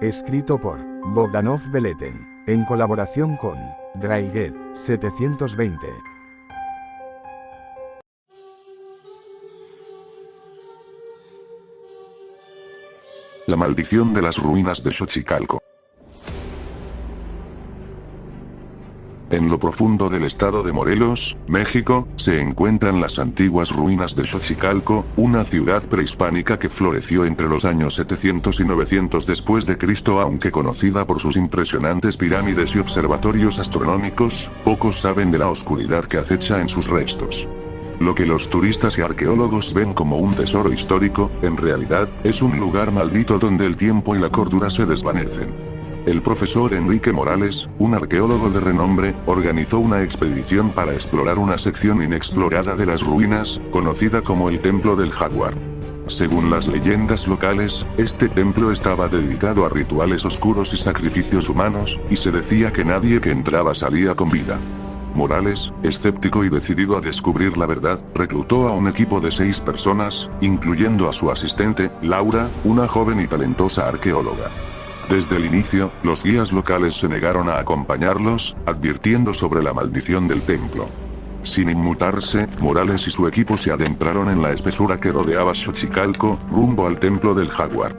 Escrito por Bogdanov Beleten, en colaboración con Draiget 720. La maldición de las ruinas de Xochicalco. En lo profundo del estado de Morelos, México, se encuentran las antiguas ruinas de Xochicalco, una ciudad prehispánica que floreció entre los años 700 y 900 después de Cristo, aunque conocida por sus impresionantes pirámides y observatorios astronómicos. Pocos saben de la oscuridad que acecha en sus restos. Lo que los turistas y arqueólogos ven como un tesoro histórico, en realidad, es un lugar maldito donde el tiempo y la cordura se desvanecen. El profesor Enrique Morales, un arqueólogo de renombre, organizó una expedición para explorar una sección inexplorada de las ruinas, conocida como el Templo del Jaguar. Según las leyendas locales, este templo estaba dedicado a rituales oscuros y sacrificios humanos, y se decía que nadie que entraba salía con vida. Morales, escéptico y decidido a descubrir la verdad, reclutó a un equipo de 6 personas, incluyendo a su asistente, Laura, una joven y talentosa arqueóloga. Desde el inicio, los guías locales se negaron a acompañarlos, advirtiendo sobre la maldición del templo. Sin inmutarse, Morales y su equipo se adentraron en la espesura que rodeaba Xochicalco, rumbo al Templo del Jaguar.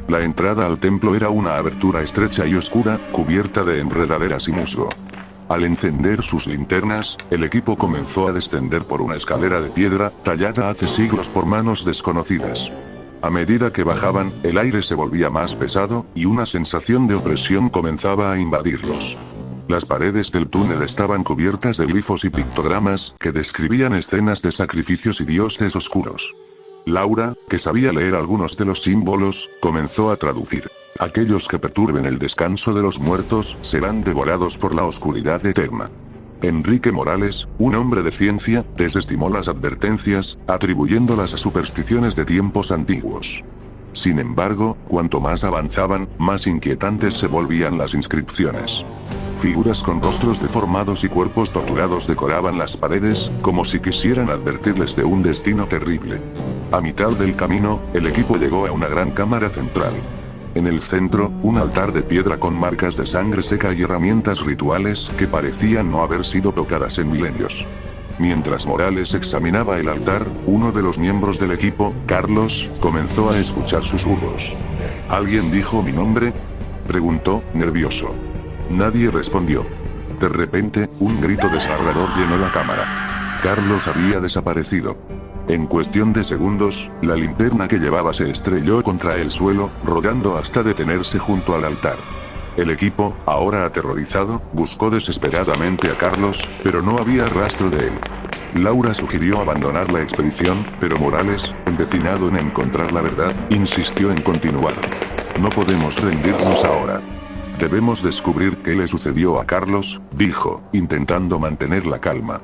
La entrada al templo era una abertura estrecha y oscura, cubierta de enredaderas y musgo. Al encender sus linternas, el equipo comenzó a descender por una escalera de piedra, tallada hace siglos por manos desconocidas. A medida que bajaban, el aire se volvía más pesado, y una sensación de opresión comenzaba a invadirlos. Las paredes del túnel estaban cubiertas de glifos y pictogramas, que describían escenas de sacrificios y dioses oscuros. Laura, que sabía leer algunos de los símbolos, comenzó a traducir. Aquellos que perturben el descanso de los muertos, serán devorados por la oscuridad eterna. Enrique Morales, un hombre de ciencia, desestimó las advertencias, atribuyéndolas a supersticiones de tiempos antiguos. Sin embargo, cuanto más avanzaban, más inquietantes se volvían las inscripciones. Figuras con rostros deformados y cuerpos torturados decoraban las paredes, como si quisieran advertirles de un destino terrible. A mitad del camino, el equipo llegó a una gran cámara central. En el centro, un altar de piedra con marcas de sangre seca y herramientas rituales que parecían no haber sido tocadas en milenios. Mientras Morales examinaba el altar, uno de los miembros del equipo, Carlos, comenzó a escuchar susurros. ¿Alguien dijo mi nombre?, preguntó, nervioso. Nadie respondió. De repente, un grito desgarrador llenó la cámara. Carlos había desaparecido. En cuestión de segundos, la linterna que llevaba se estrelló contra el suelo, rodando hasta detenerse junto al altar. El equipo, ahora aterrorizado, buscó desesperadamente a Carlos, pero no había rastro de él. Laura sugirió abandonar la expedición, pero Morales, empecinado en encontrar la verdad, insistió en continuar. No podemos rendirnos ahora. Debemos descubrir qué le sucedió a Carlos, dijo, intentando mantener la calma.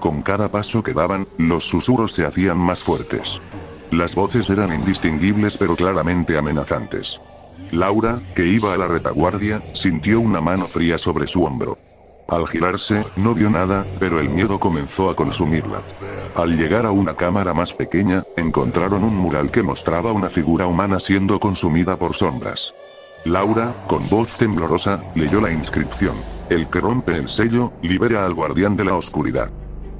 Con cada paso que daban, los susurros se hacían más fuertes. Las voces eran indistinguibles pero claramente amenazantes. Laura, que iba a la retaguardia, sintió una mano fría sobre su hombro. Al girarse, no vio nada, pero el miedo comenzó a consumirla. Al llegar a una cámara más pequeña, encontraron un mural que mostraba una figura humana siendo consumida por sombras. Laura, con voz temblorosa, leyó la inscripción: el que rompe el sello, libera al guardián de la oscuridad.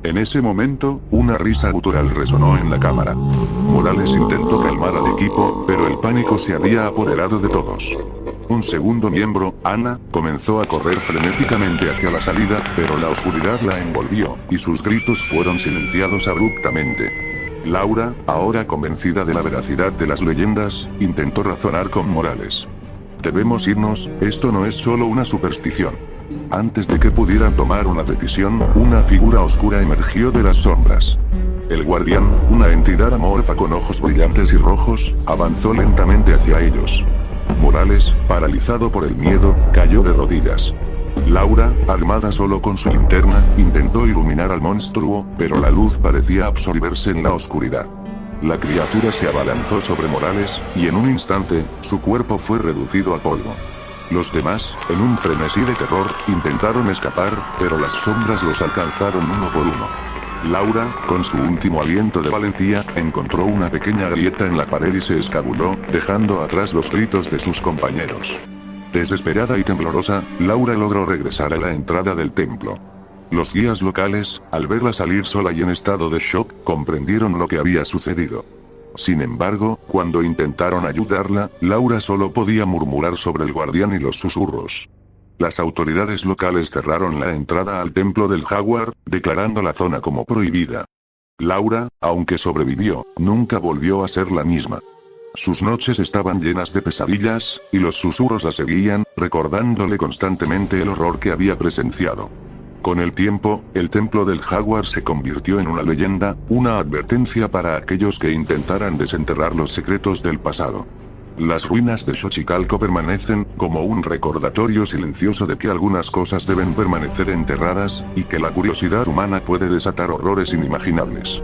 En ese momento, una risa gutural resonó en la cámara. Morales intentó calmar al equipo, pero el pánico se había apoderado de todos. Un segundo miembro, Ana, comenzó a correr frenéticamente hacia la salida, pero la oscuridad la envolvió, y sus gritos fueron silenciados abruptamente. Laura, ahora convencida de la veracidad de las leyendas, intentó razonar con Morales. Debemos irnos, esto no es solo una superstición. Antes de que pudieran tomar una decisión, una figura oscura emergió de las sombras. El guardián, una entidad amorfa con ojos brillantes y rojos, avanzó lentamente hacia ellos. Morales, paralizado por el miedo, cayó de rodillas. Laura, armada solo con su linterna, intentó iluminar al monstruo, pero la luz parecía absorberse en la oscuridad. La criatura se abalanzó sobre Morales, y en un instante, su cuerpo fue reducido a polvo. Los demás, en un frenesí de terror, intentaron escapar, pero las sombras los alcanzaron uno por uno. Laura, con su último aliento de valentía, encontró una pequeña grieta en la pared y se escabulló, dejando atrás los gritos de sus compañeros. Desesperada y temblorosa, Laura logró regresar a la entrada del templo. Los guías locales, al verla salir sola y en estado de shock, comprendieron lo que había sucedido. Sin embargo, cuando intentaron ayudarla, Laura solo podía murmurar sobre el guardián y los susurros. Las autoridades locales cerraron la entrada al templo del Jaguar, declarando la zona como prohibida. Laura, aunque sobrevivió, nunca volvió a ser la misma. Sus noches estaban llenas de pesadillas, y los susurros la seguían, recordándole constantemente el horror que había presenciado. Con el tiempo, el templo del Jaguar se convirtió en una leyenda, una advertencia para aquellos que intentaran desenterrar los secretos del pasado. Las ruinas de Xochicalco permanecen como un recordatorio silencioso de que algunas cosas deben permanecer enterradas, y que la curiosidad humana puede desatar horrores inimaginables.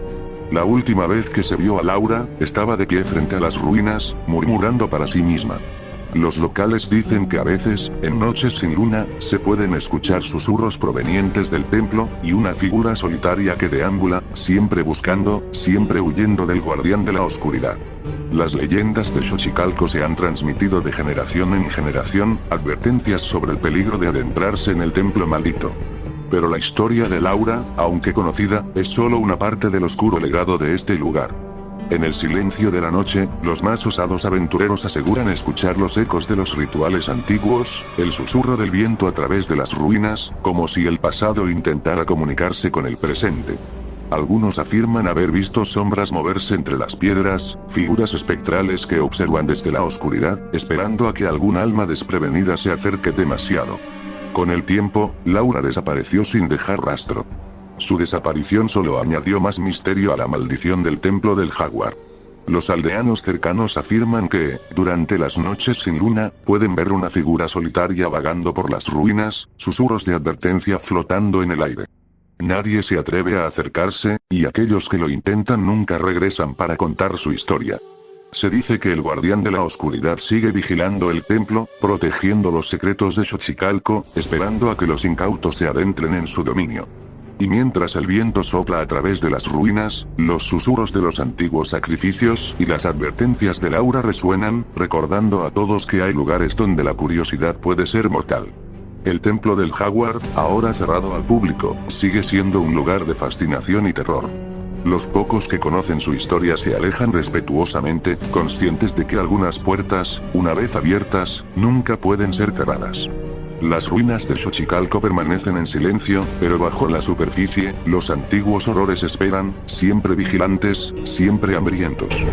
La última vez que se vio a Laura, estaba de pie frente a las ruinas, murmurando para sí misma. Los locales dicen que a veces, en noches sin luna, se pueden escuchar susurros provenientes del templo, y una figura solitaria que deambula, siempre buscando, siempre huyendo del guardián de la oscuridad. Las leyendas de Xochicalco se han transmitido de generación en generación, advertencias sobre el peligro de adentrarse en el templo maldito. Pero la historia de Laura, aunque conocida, es solo una parte del oscuro legado de este lugar. En el silencio de la noche, los más osados aventureros aseguran escuchar los ecos de los rituales antiguos, el susurro del viento a través de las ruinas, como si el pasado intentara comunicarse con el presente. Algunos afirman haber visto sombras moverse entre las piedras, figuras espectrales que observan desde la oscuridad, esperando a que algún alma desprevenida se acerque demasiado. Con el tiempo, Laura desapareció sin dejar rastro. Su desaparición solo añadió más misterio a la maldición del templo del Jaguar. Los aldeanos cercanos afirman que, durante las noches sin luna, pueden ver una figura solitaria vagando por las ruinas, susurros de advertencia flotando en el aire. Nadie se atreve a acercarse, y aquellos que lo intentan nunca regresan para contar su historia. Se dice que el guardián de la oscuridad sigue vigilando el templo, protegiendo los secretos de Xochicalco, esperando a que los incautos se adentren en su dominio. Y mientras el viento sopla a través de las ruinas, los susurros de los antiguos sacrificios y las advertencias de Laura resuenan, recordando a todos que hay lugares donde la curiosidad puede ser mortal. El templo del Jaguar, ahora cerrado al público, sigue siendo un lugar de fascinación y terror. Los pocos que conocen su historia se alejan respetuosamente, conscientes de que algunas puertas, una vez abiertas, nunca pueden ser cerradas. Las ruinas de Xochicalco permanecen en silencio, pero bajo la superficie, los antiguos horrores esperan, siempre vigilantes, siempre hambrientos.